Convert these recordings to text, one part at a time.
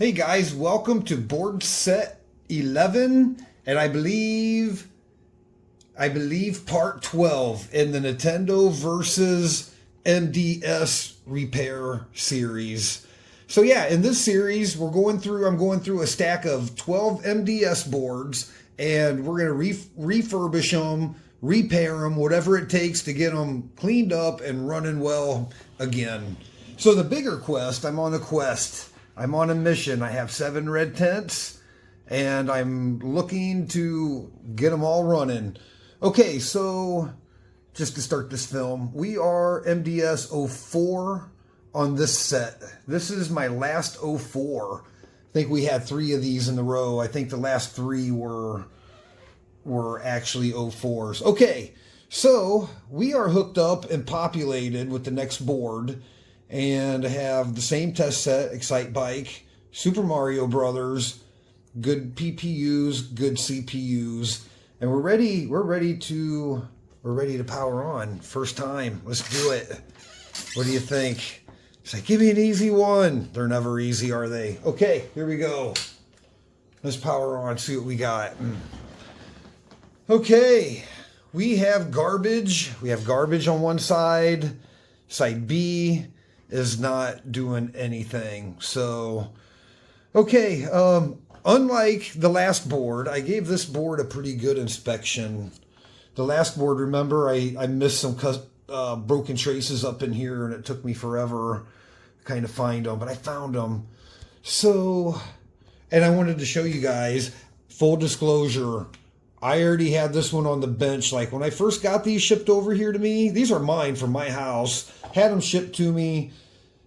Hey guys, welcome to board set 11 and I believe part 12 in the Nintendo VS MDS repair series. So yeah, in this series I'm going through a stack of 12 MDS boards and we're going to refurbish them, repair them, whatever it takes to get them cleaned up and running well again. So the bigger quest, I'm on a quest. I'm on a mission. I have 7 red tents and I'm looking to get them all running. Okay, so just to start this film, we are MDS-04 on this set. This is my last 04. I think we had 3 of these in a row. I think the last 3 were actually 04s. Okay, so we are hooked up and populated with the next board and have the same test set, Excite Bike, Super Mario Brothers, good PPUs, good CPUs, and we're ready to power on. First time. Let's do it. What do you think? It's like, give me an easy one. They're never easy, are they? Okay, here we go. Let's power on, see what we got. Okay, we have garbage. We have garbage on one side. Side B is not doing anything. So, okay, unlike the last board, I gave this board a pretty good inspection. The last board, remember, I missed some broken traces up in here and it took me forever to kind of find them, but I found them. So, and I wanted to show you guys, full disclosure, I already had this one on the bench. Like when I first got these shipped over here to me, these are mine from my house. Had them shipped to me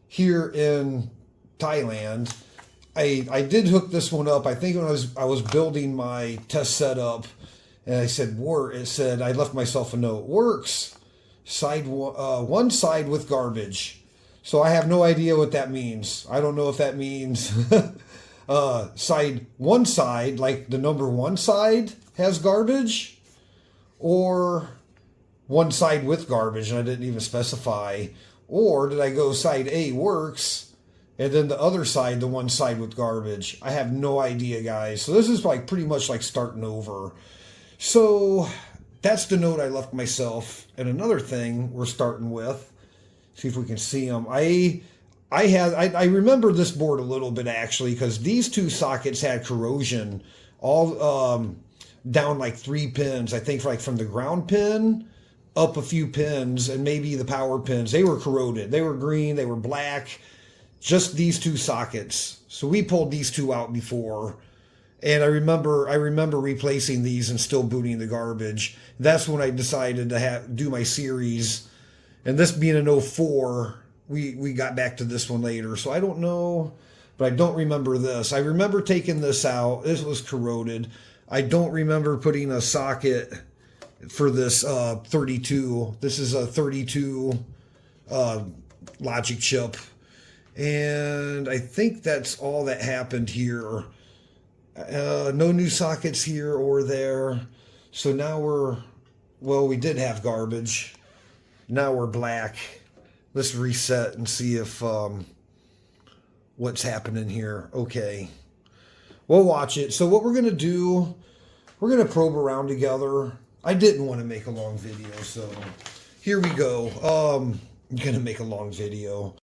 here in Thailand. I did hook this one up. I think when I was building my test setup, and I said it said I left myself a note. Works one side with garbage. So I have no idea what that means. I don't know if that means one side, like the number 1 side has garbage, or one side with garbage, and I didn't even specify. Or did I go side A works, and then the other side, the one side with garbage? I have no idea, guys. So this is like pretty much like starting over. So that's the note I left myself. And another thing we're starting with, see if we can see them. I remember this board a little bit actually, because these 2 sockets had corrosion all down like 3 pins. I think like from the ground pin up a few pins and maybe the power pins. They were corroded. They were green. They were black. Just these 2 sockets. So we pulled these 2 out before. And I remember replacing these and still booting the garbage. That's when I decided to do my series. And this being an 04, we got back to this one later. So I don't know, but I don't remember this. I remember taking this out. This was corroded. I don't remember putting a socket for this 32. This is a 32 logic chip. And I think that's all that happened here. No new sockets here or there. So now we did have garbage. Now we're black. Let's reset and see if what's happening here. Okay. We'll watch it. So what we're going to do, we're going to probe around together. I didn't want to make a long video, so here we go. I'm going to make a long video.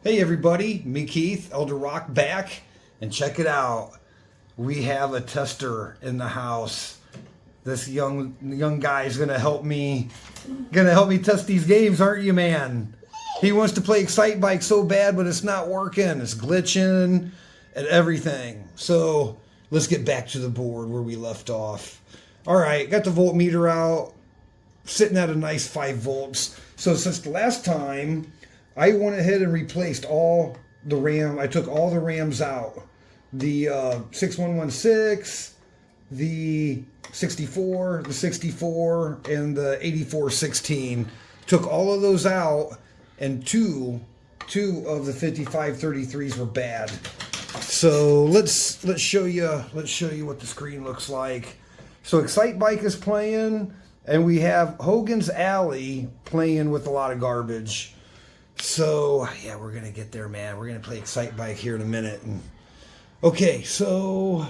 Hey everybody, me Keith, Elder Rock back, and check it out. We have a tester in the house. This young guy is gonna help me test these games, aren't you, man? He wants to play Excite Bike so bad, but it's not working. It's glitching and everything. So let's get back to the board where we left off. All right, got the voltmeter out. sitting at a nice 5 volts. So since the last time, I went ahead and replaced all the RAM. I took all the RAMs out. The 6116, the 64, the 64, and the 8416. Took all of those out, and two of the 5533s were bad. So let's show you what the screen looks like. So Excitebike is playing, and we have Hogan's Alley playing with a lot of garbage. So yeah, we're gonna get there, man. We're gonna play Excitebike here in a minute. Okay, so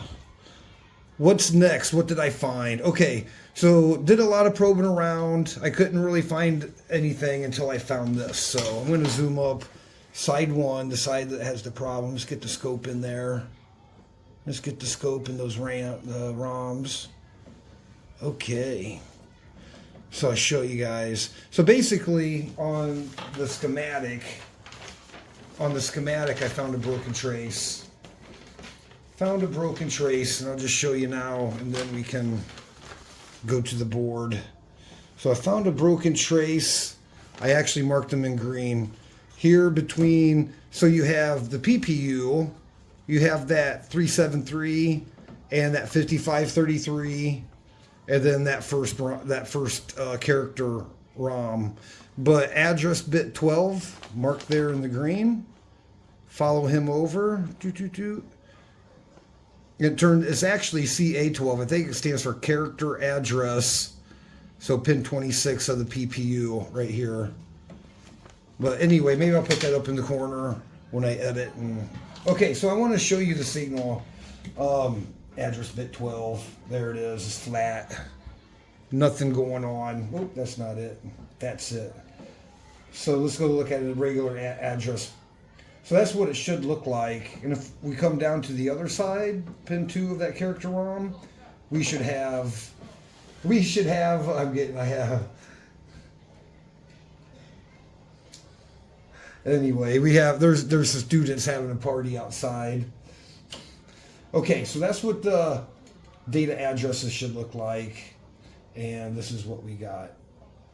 what's next? What did I find? Okay, so did a lot of probing around. I couldn't really find anything until I found this. So I'm going to zoom up side 1, the side that has the problem. Let's get the scope in there. Let's get the scope in those ROMs. Okay. So I'll show you guys. So basically on the schematic, I found a broken trace. Found a broken trace, and I'll just show you now, and then we can go to the board. So I found a broken trace. I actually marked them in green. Here between, so you have the PPU, you have that 373 and that 5533, and then that first character ROM. But address bit 12, marked there in the green. Follow him over. It's actually CA12. I think it stands for character address. So pin 26 of the PPU right here. But anyway, maybe I'll put that up in the corner when I edit. Okay, so I want to show you the signal. Address bit 12. There it is. It's flat. Nothing going on. Oh, that's not it. That's it. So let's go look at a regular address. So that's what it should look like. And if we come down to the other side, pin 2 of that character ROM, we should have, anyway, there's the students having a party outside. Okay, so that's what the data addresses should look like. And this is what we got.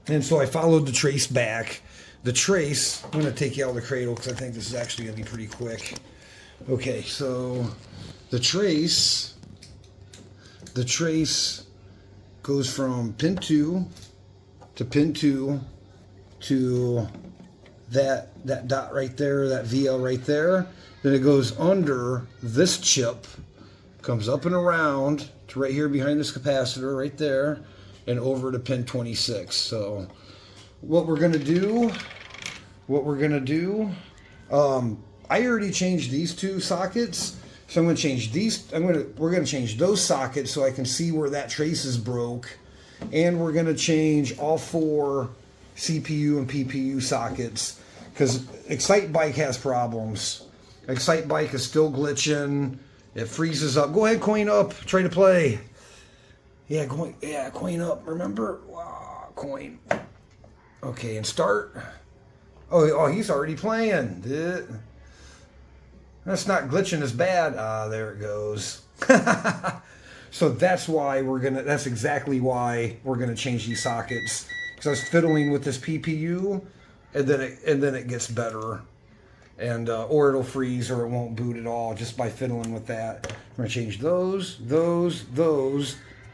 And so I followed the trace back. The trace, I'm going to take you out of the cradle because I think this is actually going to be pretty quick. Okay, so the trace goes from pin 2 to pin 2 to that dot right there, that VL right there. Then it goes under this chip, comes up and around to right here behind this capacitor right there, and over to pin 26. So what we're going to do, I already changed these 2 sockets, so I'm going to change these. We're going to change those sockets so I can see where that trace is broke, and we're going to change all 4 CPU and PPU sockets because Excitebike has problems. Excitebike is still glitching. It freezes up. Go ahead, coin up. Try to play. Yeah, coin up. Remember? Wow, coin. Okay, and start. Oh, he's already playing. That's not glitching as bad. There it goes. So that's exactly why we're gonna change these sockets. Because I was fiddling with this PPU, and then it gets better, and or it'll freeze or it won't boot at all just by fiddling with that. I'm gonna change those.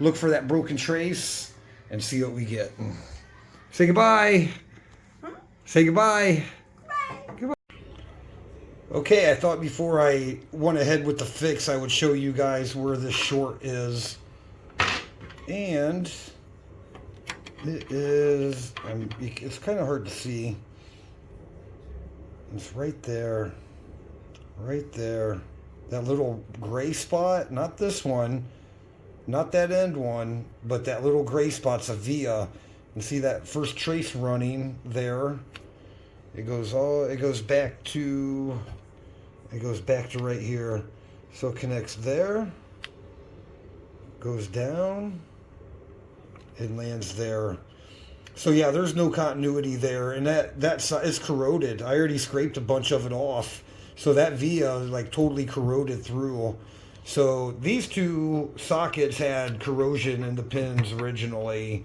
Look for that broken trace and see what we get. Say goodbye. Say goodbye. Goodbye. Okay, I thought before I went ahead with the fix, I would show you guys where this short is. And it is, it's kind of hard to see. It's right there. Right there. That little gray spot, not this one, not that end one, but that little gray spot's a via. You see that first trace running there. It goes back to right here. So it connects there, goes down, and lands there. So yeah, there's no continuity there, and that is corroded. I already scraped a bunch of it off. So that via is like totally corroded through. So these 2 sockets had corrosion in the pins originally.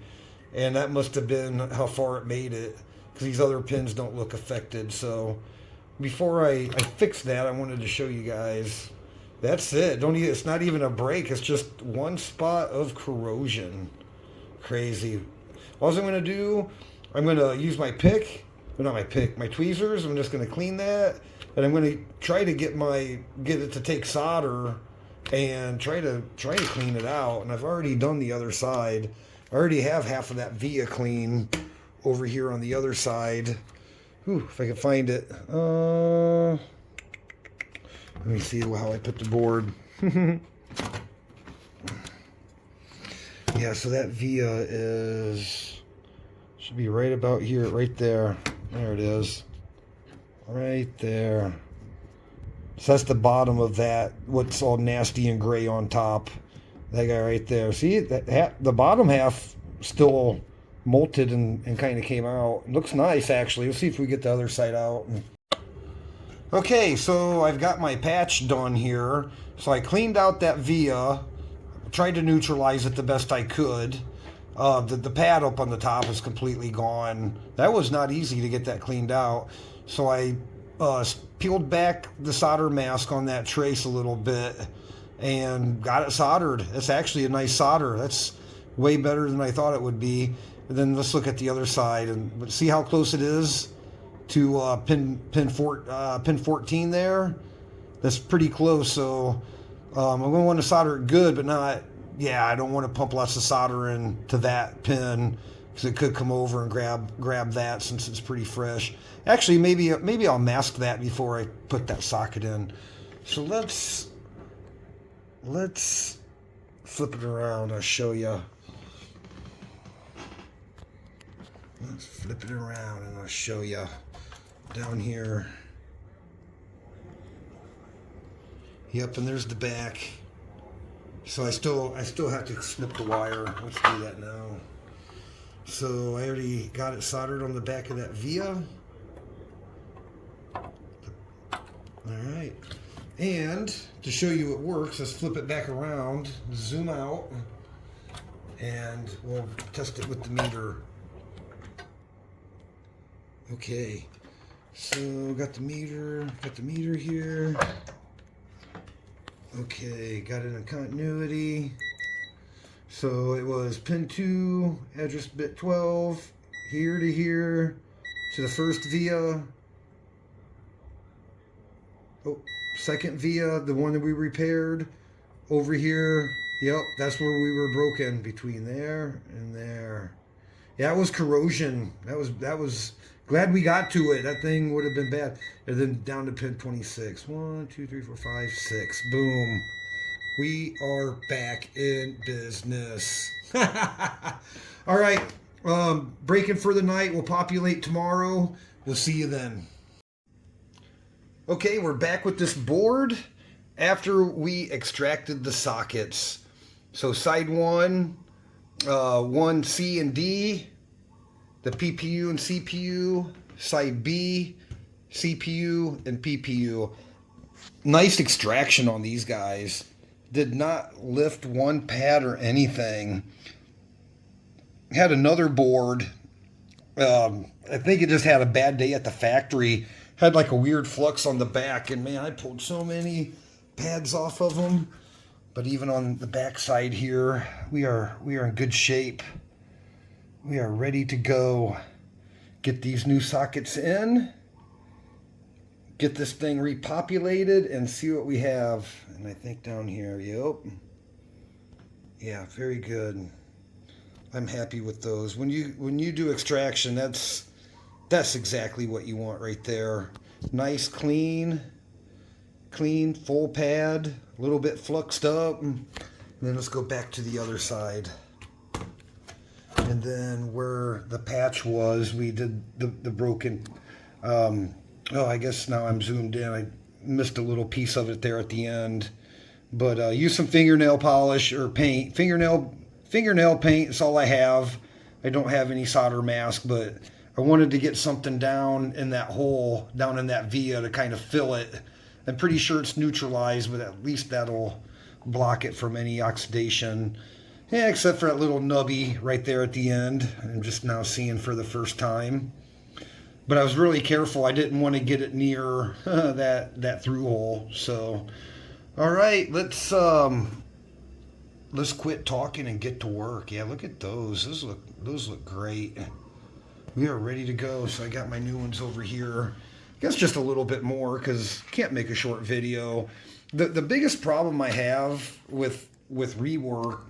and that must have been how far it made it, because these other pins don't look affected. So before I fix that, I wanted to show you guys. That's it. It's not even a break. It's just one spot of corrosion. Crazy. All I'm going to do, I'm going to use my pick. Well, not my pick, my tweezers. I'm just going to clean that, and I'm going to try to get it to take solder and try to clean it out. And I've already done the other side. I already have half of that via clean over here on the other side. Ooh, if I can find it. Let me see how I put the board. Yeah, so that via should be right about here, right there. There it is. Right there. So that's the bottom of that, what's all nasty and gray on top. That guy right there. See, the bottom half still molted and kind of came out. It looks nice, actually. Let's see if we get the other side out. Okay, so I've got my patch done here. So I cleaned out that via, tried to neutralize it the best I could. The pad up on the top is completely gone. That was not easy to get that cleaned out. So I peeled back the solder mask on that trace a little bit and got it soldered. It's actually a nice solder. That's way better than I thought it would be. And then let's look at the other side and see how close it is to pin 14 there. That's pretty close. So I'm going to want to solder it good, but not, yeah, I don't want to pump lots of solder into that pin because it could come over and grab that since it's pretty fresh. Actually, maybe I'll mask that before I put that socket in. So let's flip it around. I'll show you. Let's flip it around and I'll show you down here. Yep, and there's the back. So I still have to snip the wire. Let's do that now. So I already got it soldered on the back of that via. Alright. And to show you it works, let's flip it back around, zoom out, and we'll test it with the meter. Okay. So got the meter here. Okay, got it in continuity. So it was pin 2, address bit 12, here to here, to the first via. Oh, second via, the one that we repaired, over here. Yep, that's where we were broken, between there and there. Yeah, it was corrosion. That was glad we got to it. That thing would have been bad. And then down to pin 26. 1, 2, 3, 4, 5, 6. Boom. We are back in business. All right. Breaking for the night. We'll populate tomorrow. We'll see you then. Okay, we're back with this board after we extracted the sockets. So side 1, 1C and D, the PPU and CPU, side B, CPU and PPU. Nice extraction on these guys. Did not lift one pad or anything. Had another board. I think it just had a bad day at the factory. Had like a weird flux on the back, and man, I pulled so many pads off of them. But even on the back side here, we are in good shape. We are ready to go. Get these new sockets in, get this thing repopulated, and see what we have. And I think down here, yep. Yeah, very good. I'm happy with those. When you do extraction, that's exactly what you want right there. Nice, clean, full pad, a little bit fluxed up. And then let's go back to the other side. And then where the patch was, we did the broken, oh, I guess now I'm zoomed in. I missed a little piece of it there at the end. But use some fingernail polish or paint. Fingernail paint is all I have. I don't have any solder mask, but I wanted to get something down in that hole, down in that via to kind of fill it. I'm pretty sure it's neutralized, but at least that'll block it from any oxidation. Yeah, except for that little nubby right there at the end. I'm just now seeing for the first time. But I was really careful. I didn't want to get it near that through hole. So, all right, let's quit talking and get to work. Yeah, look at those. Those look great. We are ready to go. So I got my new ones over here. I guess just a little bit more because can't make a short video. The biggest problem I have with rework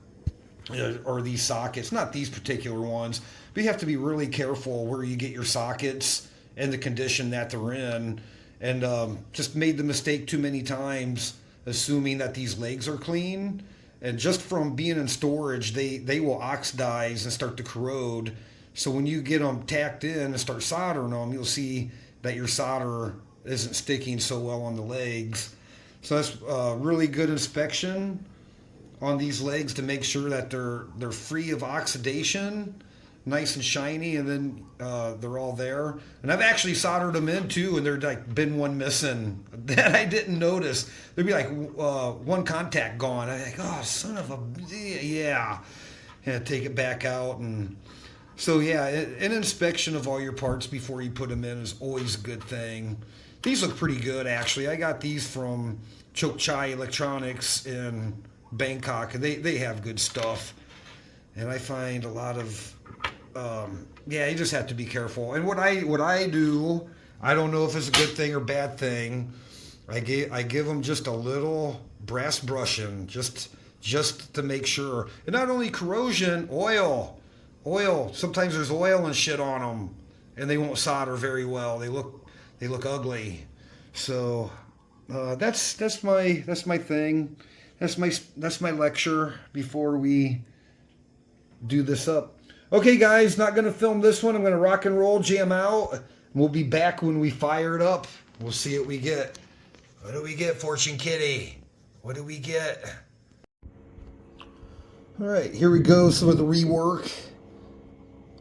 are these sockets. Not these particular ones, but you have to be really careful where you get your sockets and the condition that they're in. And just made the mistake too many times assuming that these legs are clean. And just from being in storage, they will oxidize and start to corrode. So when you get them tacked in and start soldering them, you'll see that your solder isn't sticking so well on the legs. So that's really good inspection on these legs to make sure that they're free of oxidation, nice and shiny, and then they're all there. And I've actually soldered them in too, and there'd like been one missing that I didn't notice. There'd be like one contact gone. I'm like, oh, son of a, yeah. And take it back out. And so yeah, an inspection of all your parts before you put them in is always a good thing. These look pretty good actually. I got these from Chok Chai Electronics in Bangkok, and they have good stuff. And I find a lot of yeah, you just have to be careful. And what I do, I don't know if it's a good thing or bad thing. I give them just a little brass brushing, just to make sure. And not only corrosion, oil. Sometimes there's oil and shit on them, and they won't solder very well. They look ugly. So that's my thing. That's my lecture before we do this up. Okay, guys, not going to film this one. I'm going to rock and roll, jam out. We'll be back when we fire it up. We'll see what we get. What do we get, Fortune Kitty? What do we get? All right, here we go. Some of the rework.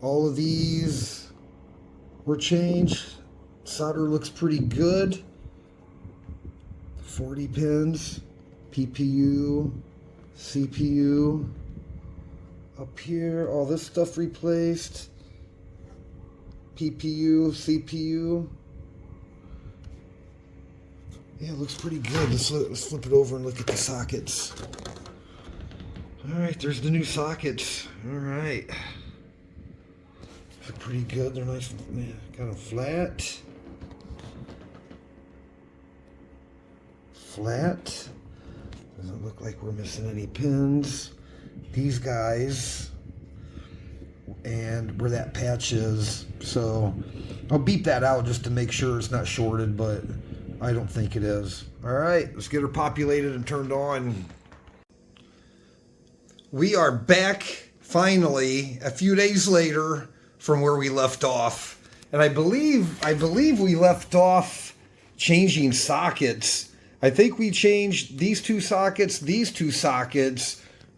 All of these were changed. Solder looks pretty good. 40 pins. PPU, CPU. Up here, all this stuff replaced. PPU, CPU. Yeah, it looks pretty good. Let's flip it over and look at the sockets. All right, there's the new sockets. All right. Look pretty good. They're nice, kind of flat. Flat. Doesn't look like we're missing any pins. These guys, and where that patch is. So I'll beep that out just to make sure it's not shorted, but I don't think it is. All right, let's get her populated and turned on. We are back finally a few days later from where we left off. And I believe we left off changing sockets. I think we changed these two sockets,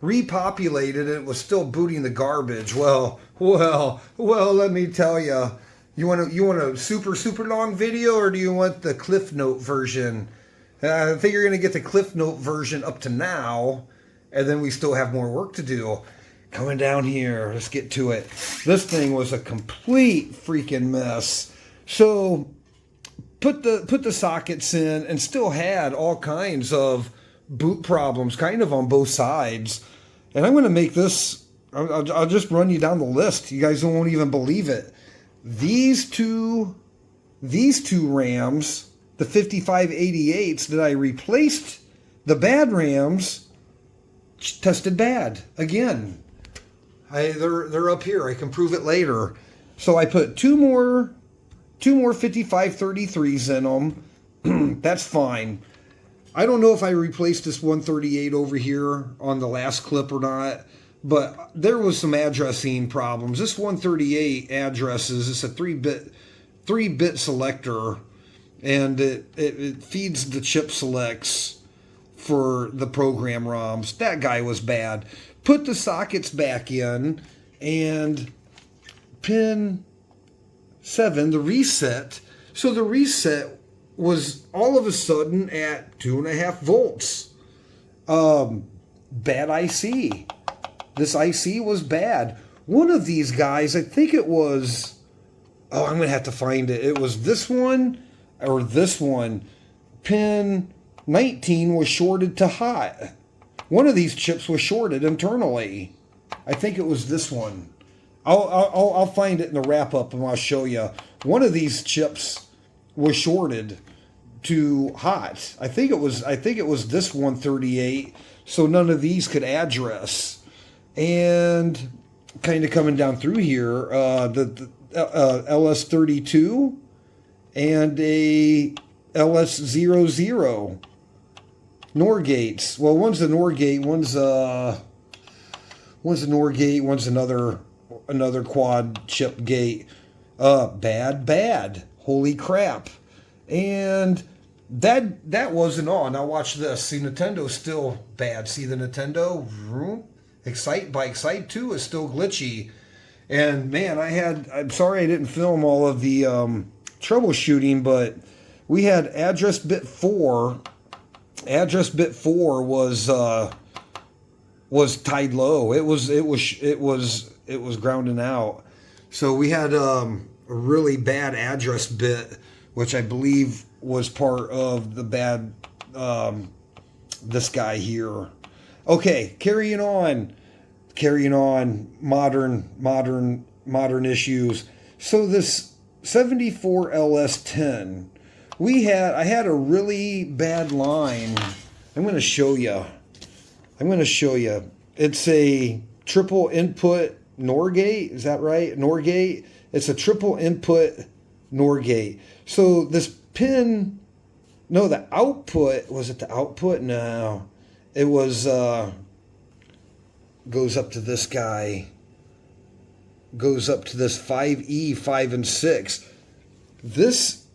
repopulated it. It was still booting the garbage. Well, let me tell you. You want a super long video, or do you want the Cliff Note version? I think you're going to get the Cliff Note version up to now, and then we still have more work to do. Coming down here, let's get to it. This thing was a complete freaking mess. So put the sockets in, and still had all kinds of boot problems, kind of on both sides. And I'm going to make this. I'll just run you down the list. You guys won't even believe it. These two RAMs, the 5588s that I replaced, the bad RAMs, tested bad again. They're up here. I can prove it later. So I put two more 5533s in them. That's fine. I don't know if I replaced this 138 over here on the last clip or not, but there was some addressing problems. This 138 addresses, it's a 3-bit selector, and it feeds the chip selects for the program ROMs. That guy was bad. Put the sockets back in, and pin 7, the reset. So the reset was all of a sudden at 2.5 volts. Bad IC. This IC was bad. One of these guys, I think it was, oh, I'm going to have to find it. It was this one or this one. Pin 19 was shorted to hot. One of these chips was shorted internally. I think it was this one. I'll find it in the wrap up and I'll show you. One of these chips was shorted to hot. I think it was this 138. So none of these could address. And kind of coming down through here, the LS32 and a LS00 NOR gates. Well, one's a NOR gate, one's a NOR gate, one's another quad chip gate. Bad. Holy crap. And that wasn't on. Now watch this. See, Nintendo's still bad. See the Nintendo? Excite 2 is still glitchy. And man, I'm sorry I didn't film all of the troubleshooting, but we had address bit 4. Address bit 4 was tied low. It was grounding out. So we had a really bad address bit, which I believe was part of the bad this guy here. Okay, carrying on modern issues. So this 74LS10, I had a really bad line. I'm going to show you. It's a triple input NOR gate. Is that right? NOR gate. It's a triple input NOR gate. So this pin, no, the output, was it the output? No, it was, goes up to this guy, goes up to this 5E, 5 and 6. This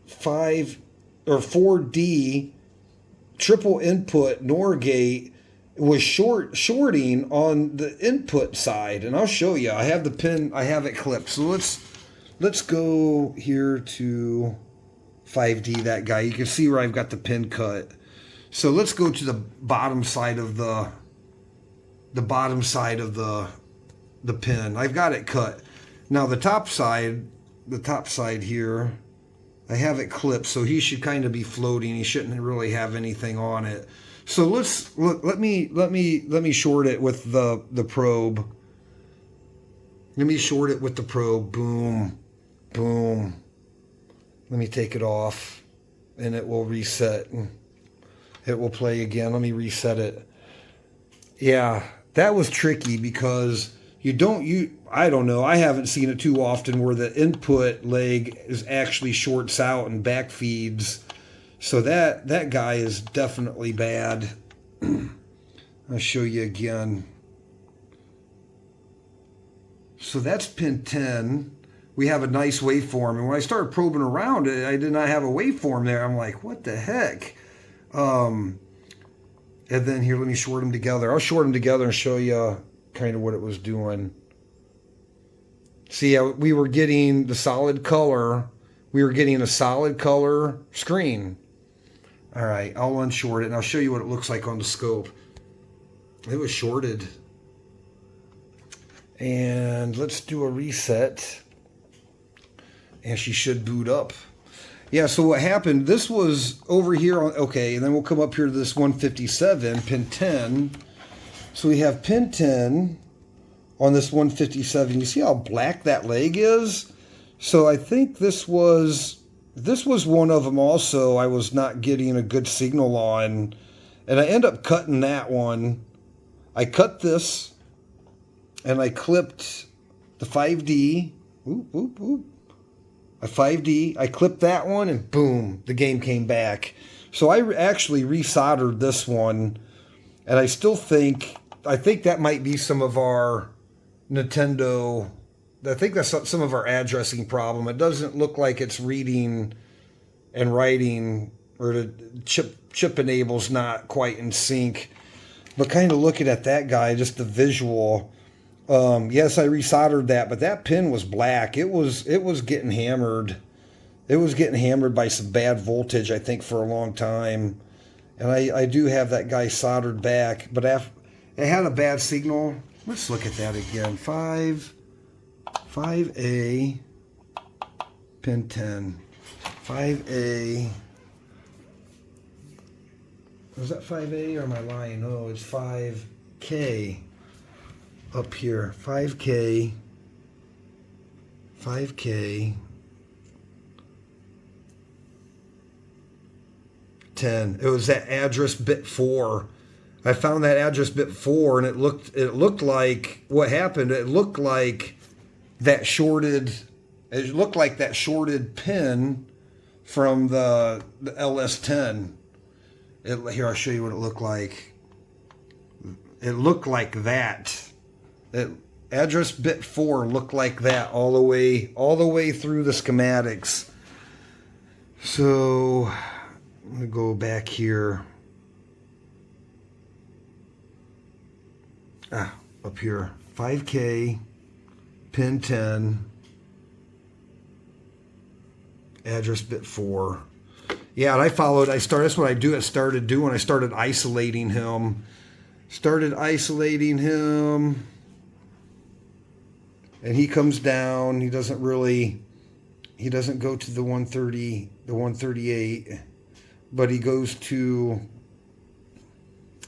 5 or 4D triple input NOR gate was shorting on the input side, and I'll show you. I have the pin, I have it clipped. So let's go here to 5D, that guy. You can see where I've got the pin cut. So let's go to the bottom side of the pin. I've got it cut. Now the top side here, I have it clipped, so he should kind of be floating. He shouldn't really have anything on it. So let me short it with the probe. Let me short it with the probe. Boom, boom. Let me take it off, and it will reset. It will play again. Let me reset it. Yeah, that was tricky because I don't know. I haven't seen it too often where the input leg is actually shorts out and back feeds. So that guy is definitely bad. I'll show you again. So that's pin 10. We have a nice waveform. And when I started probing around it, I did not have a waveform there. I'm like, what the heck? And then here, let me short them together. I'll short them together and show you kind of what it was doing. See, we were getting the solid color. We were getting a solid color screen. All right, I'll unshort it, and I'll show you what it looks like on the scope. It was shorted. And let's do a reset. And she should boot up. Yeah, so what happened, this was over here on, okay, and then we'll come up here to this 157, pin 10. So we have pin 10 on this 157. You see how black that leg is? So I think this was one of them also I was not getting a good signal on. And I end up cutting that one. I cut this, and I clipped the 5D. Oop, oop, oop. A 5D. I clipped that one, and boom, the game came back. So I actually resoldered this one, and I think that might be some of our Nintendo. I think that's some of our addressing problem. It doesn't look like it's reading and writing, or the chip enable's not quite in sync. But kind of looking at that guy, just the visual. Yes, I resoldered that, but that pin was black. It was getting hammered. It was getting hammered by some bad voltage, I think, for a long time. And I do have that guy soldered back, but it had a bad signal. Let's look at that again. 5A, pin 10. 5A. Was that 5A or am I lying? No, it's 5K up here. 5K. 5K. 10. It was that address bit 4. I found that address bit 4, and it looked like what happened. It looked like that shorted. It looked like that shorted pin from the LS10. Here, I'll show you what it looked like. It looked like that. Address bit 4 looked like that all the way through the schematics. So I'm gonna go back here. Up here, 5K, pin 10, address bit 4. Yeah, and that's what I started doing. I started isolating him. And he comes down. He doesn't go to the 130, the 138, but he goes to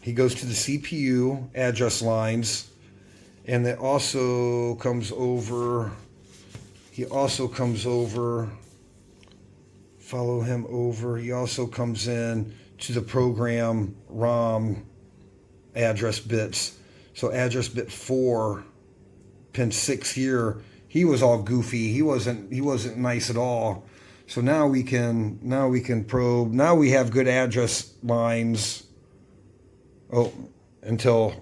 the CPU address lines, and that also comes over. He also comes over. Follow him over. He also comes in to the program ROM address bits. So address bit 4, pin 6 here. He was all goofy. He wasn't nice at all. So now we can probe. Now we have good address lines. Oh, until,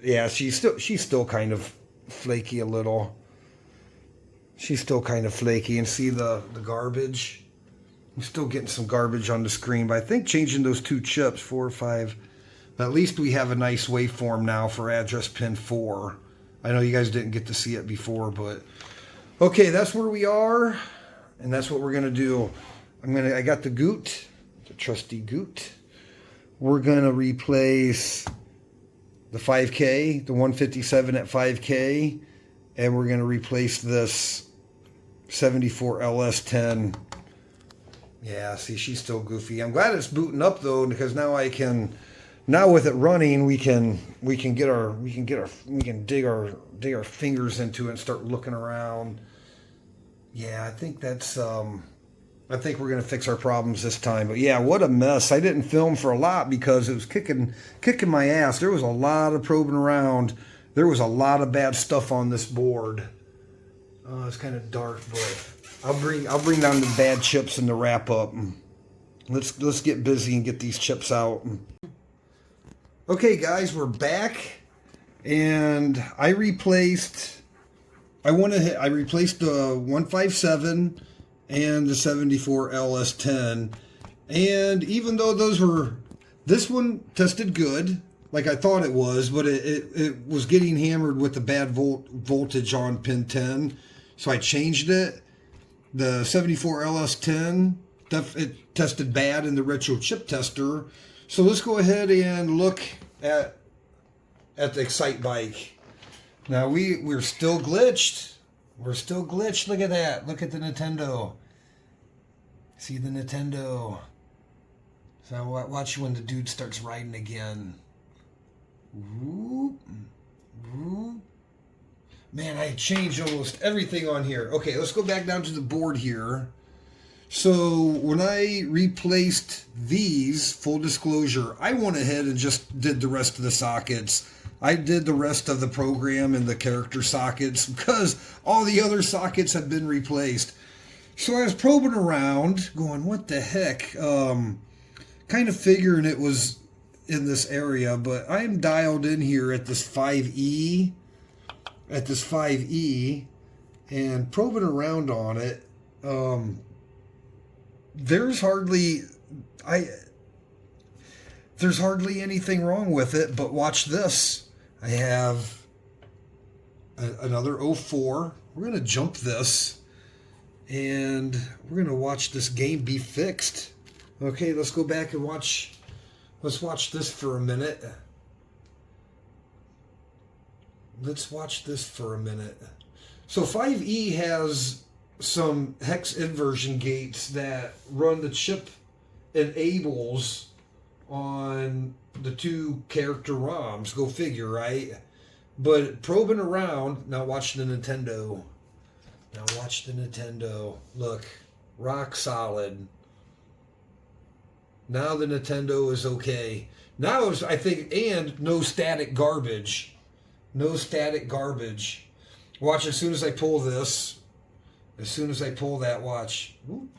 yeah, she's still kind of flaky a little. She's still kind of flaky, and see the garbage. I'm still getting some garbage on the screen, but I think changing those 2 chips, 4 or 5, but at least we have a nice waveform now for address pin 4. I know you guys didn't get to see it before, but okay, that's where we are, and that's what we're gonna do. I got the Goot, the trusty Goot. We're going to replace the 5K, the 157 at 5K, and we're going to replace this 74 LS10. Yeah, see, she's still goofy. I'm glad it's booting up though, because now with it running, we can dig our fingers into it and start looking around. Yeah, I think we're going to fix our problems this time. But yeah, what a mess. I didn't film for a lot because it was kicking my ass. There was a lot of probing around. There was a lot of bad stuff on this board. It's kind of dark, but I'll bring down the bad chips in the wrap up. Let's get busy and get these chips out. Okay, guys, we're back, and I replaced the 157 and the 74 LS10, and even though this one tested good, like I thought it was, but it was getting hammered with the bad voltage on pin 10, so I changed it. The 74 LS10, it tested bad in the retro chip tester, so let's go ahead and look at the Excite bike. Now we're still glitched. We're still glitched. Look at that. Look at the Nintendo. See the Nintendo. So watch when the dude starts riding again. Whoop, whoop. Man, I changed almost everything on here. Okay, let's go back down to the board here. So when I replaced these, full disclosure, I went ahead and just did the rest of the sockets. I did the rest of the program and the character sockets because all the other sockets had been replaced. So I was probing around, going, what the heck? Kind of figuring it was in this area, but I'm dialed in here at this 5E, and probing around on it. There's hardly anything wrong with it, but watch this. I have another 04. We're going to jump this, and we're going to watch this game be fixed. Okay, let's go back and watch. Let's watch this for a minute. let's watch this for a minute. So 5E has some hex inversion gates that run the chip enables on the 2 character ROMs. Go figure, right? But probing around, now watch the Nintendo. Now watch the Nintendo. Look, rock solid. Now the Nintendo is okay. Now it's, I think, and no static garbage. No static garbage. Watch, as soon as I pull this, as soon as I pull that, watch. Whoop,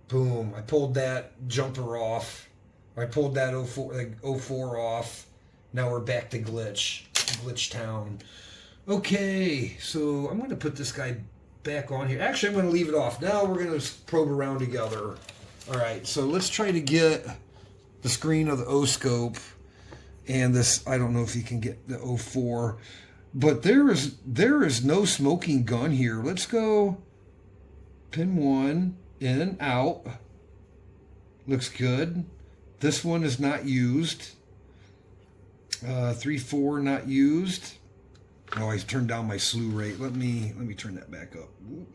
boom. I pulled that jumper off. I pulled that 04 off. Now we're back to glitch. Glitch town. Okay, so I'm going to put this guy back on here. Actually, I'm going to leave it off. Now we're going to probe around together. All right, so let's try to get the screen of the O-scope and this. I don't know if you can get the 04, but there is no smoking gun here. Let's go pin 1 in, out. Looks good. This one is not used. 3-4 not used. Oh, I turned down my slew rate. Let me turn that back up. Whoop.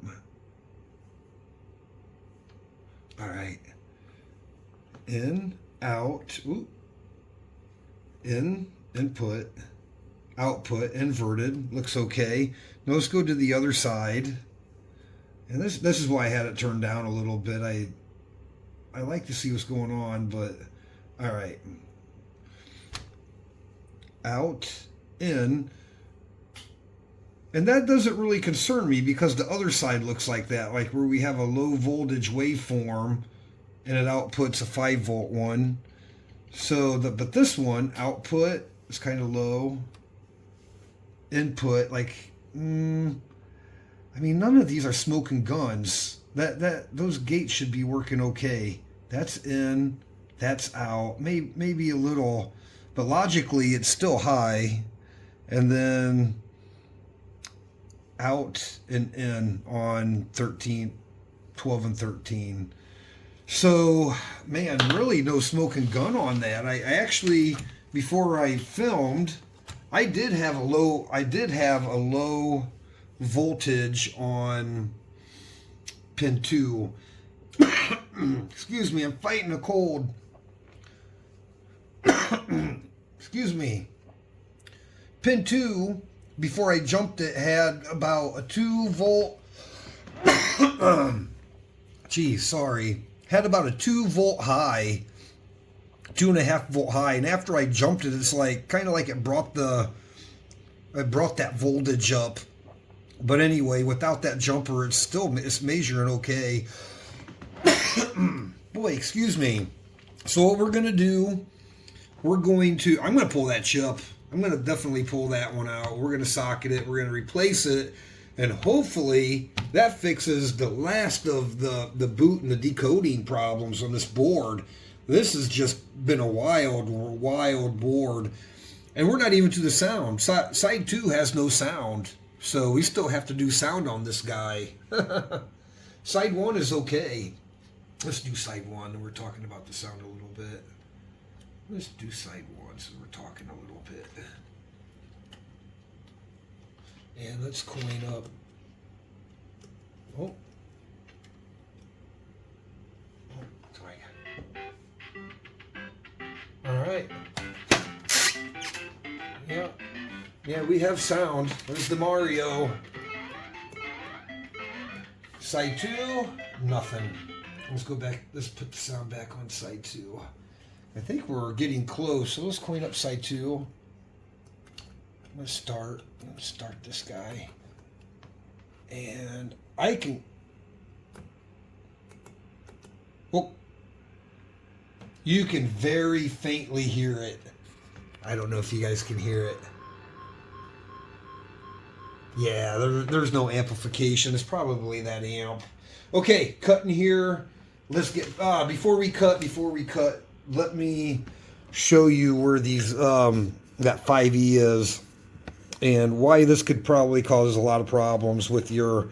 All right. In, out. Whoop. In, input, output, inverted. Looks okay. Now let's go to the other side. And this is why I had it turned down a little bit. I like to see what's going on, but all right. Out, in, and that doesn't really concern me because the other side looks like that, like where we have a low voltage waveform and it outputs a 5-volt one. So but this one output is kind of low, input like I mean, none of these are smoking guns. Those gates should be working okay. That's in, that's out, maybe a little. But logically, it's still high, and then out and in on 13, 12 and 13. So, man, really no smoking gun on that. I actually, before I filmed, I did have a low voltage on pin 2. Excuse me, I'm fighting a cold. Excuse me. Pin 2, before I jumped it, had about a 2 volt. Had about a 2 volt high, 2.5 volt high, and after I jumped it, it's like kind of like it brought that voltage up. But anyway, without that jumper, it's measuring okay. Boy, excuse me. So what we're gonna do? I'm going to pull that chip. I'm going to definitely pull that one out. We're going to socket it. We're going to replace it. And hopefully that fixes the last of the boot and the decoding problems on this board. This has just been a wild board. And we're not even to the sound. Side 2 has no sound. So we still have to do sound on this guy. Side 1 is okay. Let's do side 1. We're talking about the sound a little bit. Let's do side 1 so we're talking a little bit. And let's coin up. Oh. Sorry. All right. Yeah, we have sound. There's the Mario. Side 2, nothing. Let's go back. Let's put the sound back on side 2. I think we're getting close, so let's clean up side 2. Let's start this guy. And I can... Well, you can very faintly hear it. I don't know if you guys can hear it. Yeah, there's no amplification. It's probably that amp. Okay, cutting here. Let's get... before we cut, let me show you where these that 5E is and why this could probably cause a lot of problems with your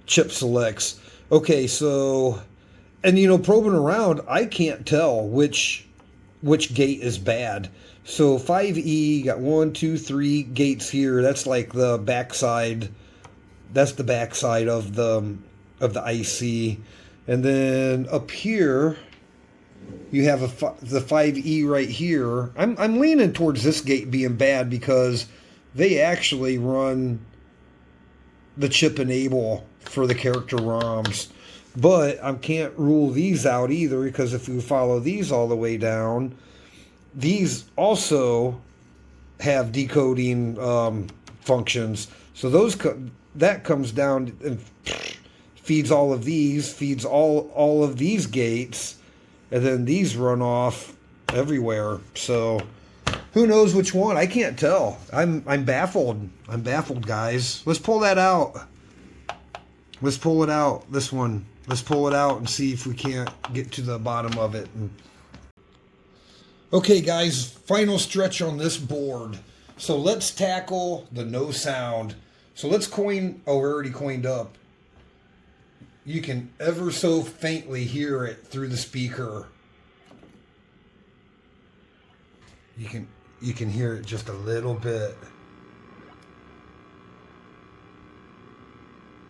chip selects. Okay, so, and probing around, I can't tell which which gate is bad. So 5E got 1, 2, 3 gates here. That's like the backside. That's the backside of the IC, and then up here you have the 5E right here. I'm leaning towards this gate being bad because they actually run the chip enable for the character ROMs. But I can't rule these out either, because if you follow these all the way down, these also have decoding functions. So that comes down and feeds all of these, feeds all of these gates, and then these run off everywhere. So who knows which one? I can't tell. I'm baffled. I'm baffled, guys. Let's pull that out. Let's pull it out. This one. Let's pull it out and see if we can't get to the bottom of it. Okay, guys, final stretch on this board. So let's tackle the no sound. So let's coin. Oh, we're already coined up. You can ever so faintly hear it through the speaker. You can hear it just a little bit.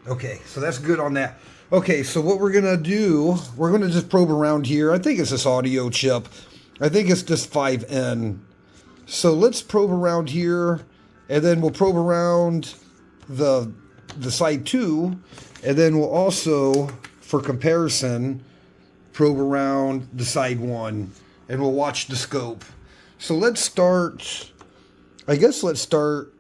Okay, so that's good on that. Okay, so what we're going to do, we're going to just probe around here. I think it's this audio chip. I think it's this 5N. So let's probe around here, and then we'll probe around the side 2, and then we'll also, for comparison, probe around the side 1, and we'll watch the scope. So let's start, I guess let's start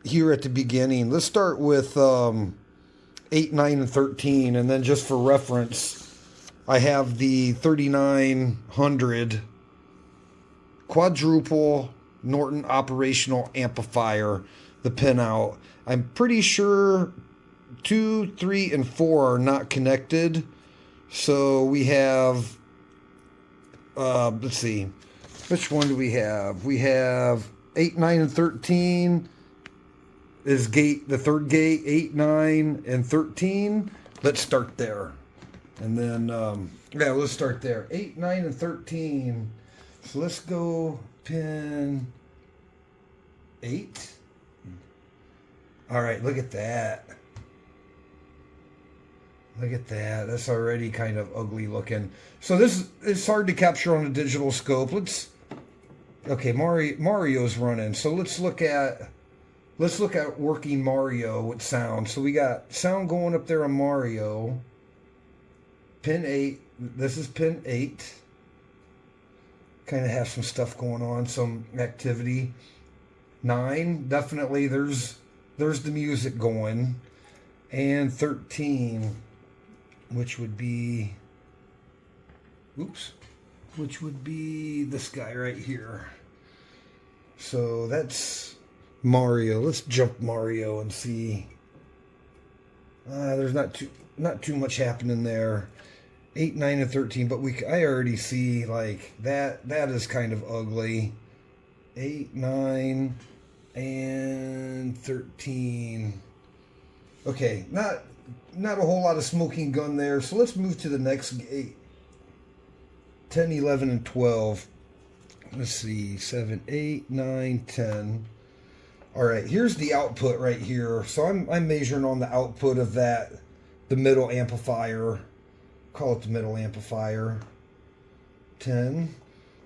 here at the beginning. Let's start with 8, 9, and 13, and then just for reference, I have the 3900 quadruple Norton operational amplifier, the pinout. I'm pretty sure 2, 3, and 4 are not connected. So we have, let's see, which one do we have? We have 8, 9, and 13 is gate, the third gate, 8, 9, and 13. Let's start there. And then, yeah, let's start there. 8, 9, and 13. So let's go pin 8. All right, look at that. Look at that. That's already kind of ugly looking. So this is hard to capture on a digital scope. Okay, Mario's running. So let's look at working Mario with sound. So we got sound going up there on Mario. Pin 8. This is pin 8. Kind of have some stuff going on, some activity. 9, definitely there's the music going. And 13, which would be this guy right here. So that's Mario. Let's jump Mario and see. There's not too much happening there. 8, 9, and 13, but I already see like that is kind of ugly. 8, 9, and 13. Okay, not a whole lot of smoking gun there. So let's move to the next gate. 10, 11, and 12. Let's see, 7, 8, 9, 10. All right, here's the output right here. So I'm measuring on the output of that, the middle amplifier. Call it the middle amplifier. 10.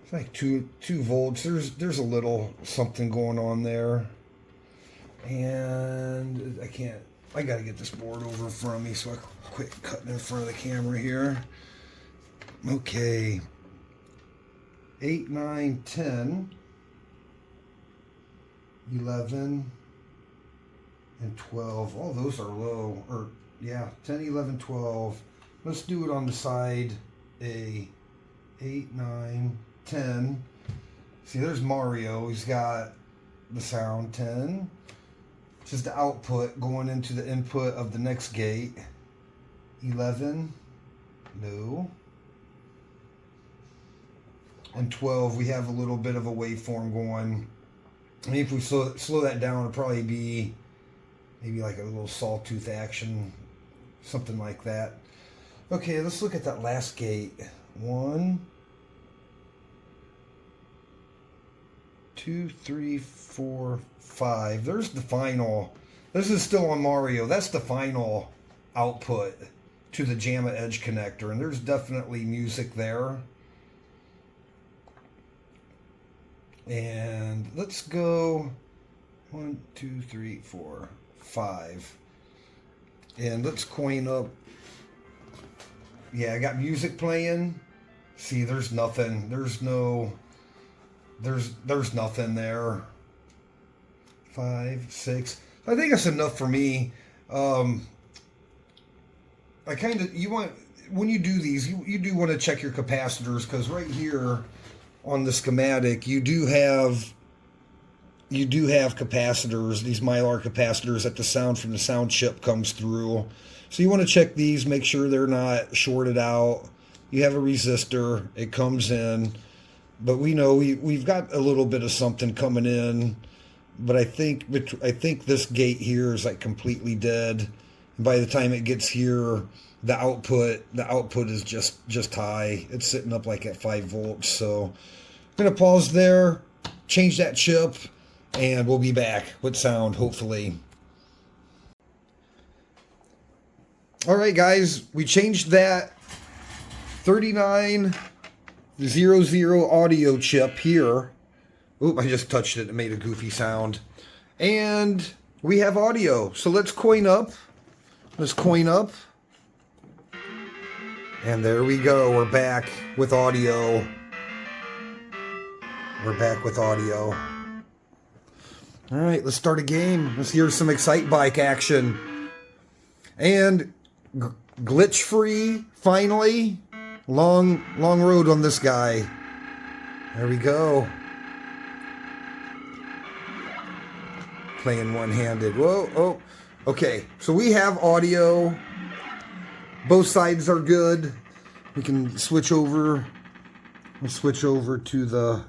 It's like 2 volts. There's a little something going on there. And I gotta get this board over from me, so I quit cutting in front of the camera here. Okay. 8, 9, 10, 11, and 12. All those are low. Or, yeah, 10, 11, 12. Let's do it on the side A. 8, 9, 10. See, there's Mario. He's got the sound. 10. This is the output going into the input of the next gate. 11. No. And 12, we have a little bit of a waveform going. I mean, if we slow that down, it'll probably be maybe like a little sawtooth action, something like that. Okay, let's look at that last gate. 1, 2, 3, 4, 5. There's the final. This is still on Mario. That's the final output to the JAMA Edge connector. And there's definitely music there. And let's go 1, 2, 3, 4, 5. And let's coin up. Yeah, I got music playing. See, there's nothing. There's nothing there. 5, 6. I think that's enough for me. I kind of, when you do these, you do want to check your capacitors, because right here on the schematic, you do have capacitors, these Mylar capacitors, that the sound from the sound chip comes through. So you want to check these, make sure they're not shorted out. You have a resistor, it comes in, but we know we've got a little bit of something coming in, but I think this gate here is like completely dead. And by the time it gets here, the output is just high. It's sitting up like at 5 volts. So I'm gonna pause there, change that chip, and we'll be back with sound, hopefully. All right, guys, we changed that 3900 audio chip here. Oop, I just touched it and made a goofy sound. And we have audio. So let's coin up. Let's coin up. And there we go. We're back with audio. We're back with audio. All right, let's start a game. Let's hear some Excite Bike action. And glitch-free, finally. Long road on this guy. There we go. Playing one-handed. Whoa, oh. Okay, so we have audio. Both sides are good. We can switch over. Let's switch over to the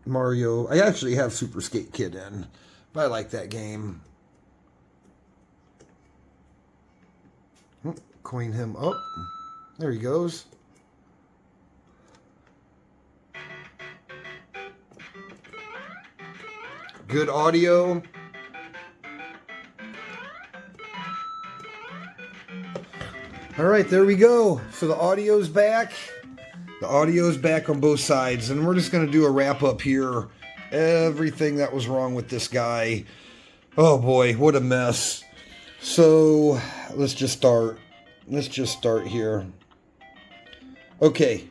Mario. I actually have Super Skate Kid in, but I like that game. Coin him up. There he goes. Good audio. All right, there we go. So the audio's back. The audio's back on both sides, and we're just going to do a wrap up here. Everything that was wrong with this guy. Oh boy, what a mess. So let's just start. Let's just start here. Okay,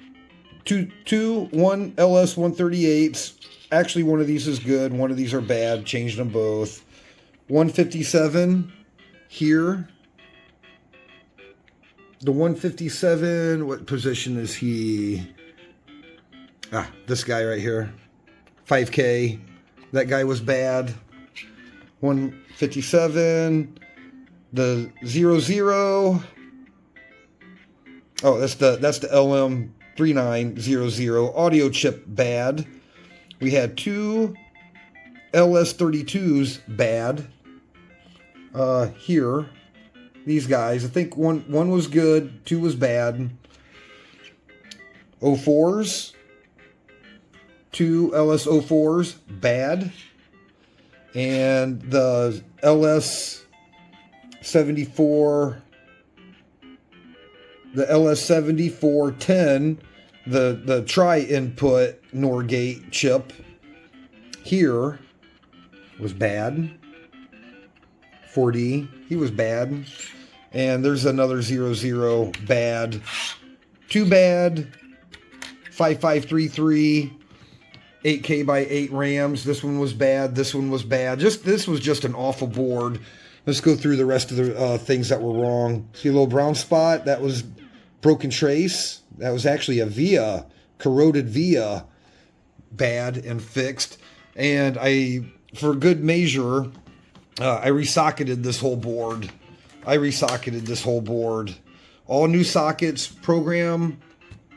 one LS 138s. Actually, one of these is good. One of these are bad. Changed them both. 157 here. The 157, what position is he? Ah, this guy right here. 5K. That guy was bad. 157. The 00. Oh, that's the LM3900. Audio chip bad. We had two LS32s bad. Here. These guys. I think one was good, 2 was bad. 04s. 2 LS04s bad. And the LS74, the LS7410, the tri-input NOR gate chip here was bad. 4D, he was bad. And there's another 00 bad. 2 bad. 5533. 8K by 8 RAMs. This one was bad. This one was bad. This was just an awful board. Let's go through the rest of the things that were wrong. See a little brown spot? That was broken trace. That was actually a via, corroded via, bad and fixed. And for good measure, I resocketed this whole board. All new sockets, program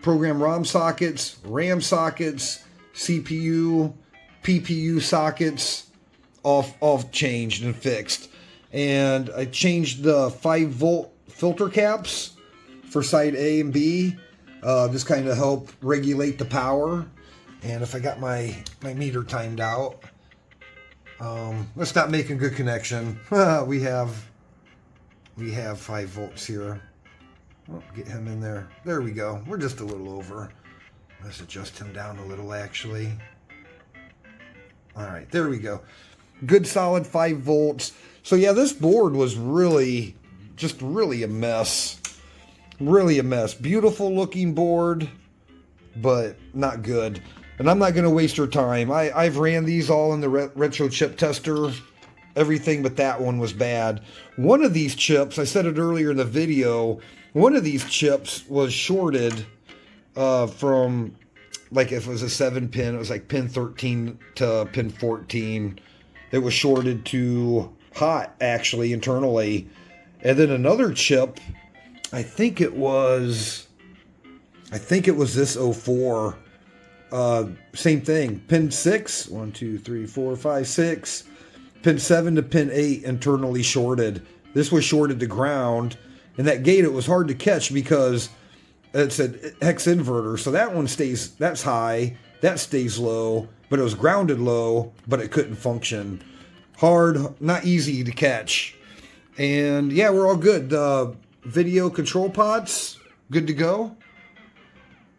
ROM sockets, RAM sockets, CPU, PPU sockets, all changed and fixed. And I changed the 5-volt filter caps for side A and B. This kind of help regulate the power. And if I got my meter timed out, Let's not make a good connection. we have 5 volts here. Oh, get him in there. There we go. We're just a little over. Let's adjust him down a little, actually. All right, there we go. Good solid 5 volts. So yeah, this board was really a mess. Really a mess. Beautiful looking board, but not good. And I'm not going to waste your time. I've ran these all in the retro chip tester. Everything but that one was bad. One of these chips, I said it earlier in the video, one of these chips was shorted from, like if it was a 7-pin, it was like pin 13 to pin 14. It was shorted to hot, actually, internally. And then another chip, I think it was this 04. Same thing. Pin 6, 1, 2, 3, 4, 5, 6. Pin 7 to pin 8 internally shorted. This was shorted to ground. And that gate, it was hard to catch because it's a hex inverter. So that one stays, that's high. That stays low. But it was grounded low, but it couldn't function. Hard, not easy to catch. And yeah, we're all good. Video control pods, good to go.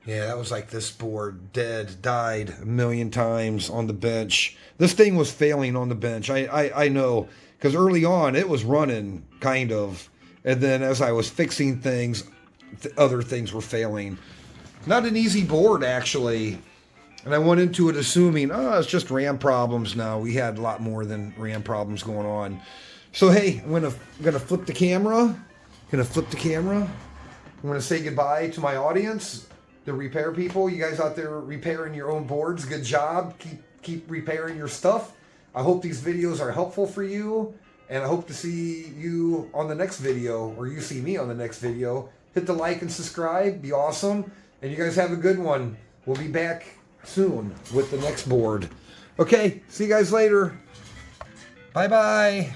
Yeah, that was like this board, dead, died a million times on the bench. This thing was failing on the bench. I know, because early on it was running, kind of. And then as I was fixing things, other things were failing. Not an easy board, actually. And I went into it assuming, oh, it's just RAM problems. No, we had a lot more than RAM problems going on. So, hey, I'm gonna flip the camera. I'm gonna say goodbye to my audience, the repair people. You guys out there repairing your own boards, good job. Keep repairing your stuff. I hope these videos are helpful for you, and I hope to see you on the next video, or you see me on the next video. Hit the like and subscribe. Be awesome. And you guys have a good one. We'll be back soon with the next board. Okay, see you guys later. Bye-bye.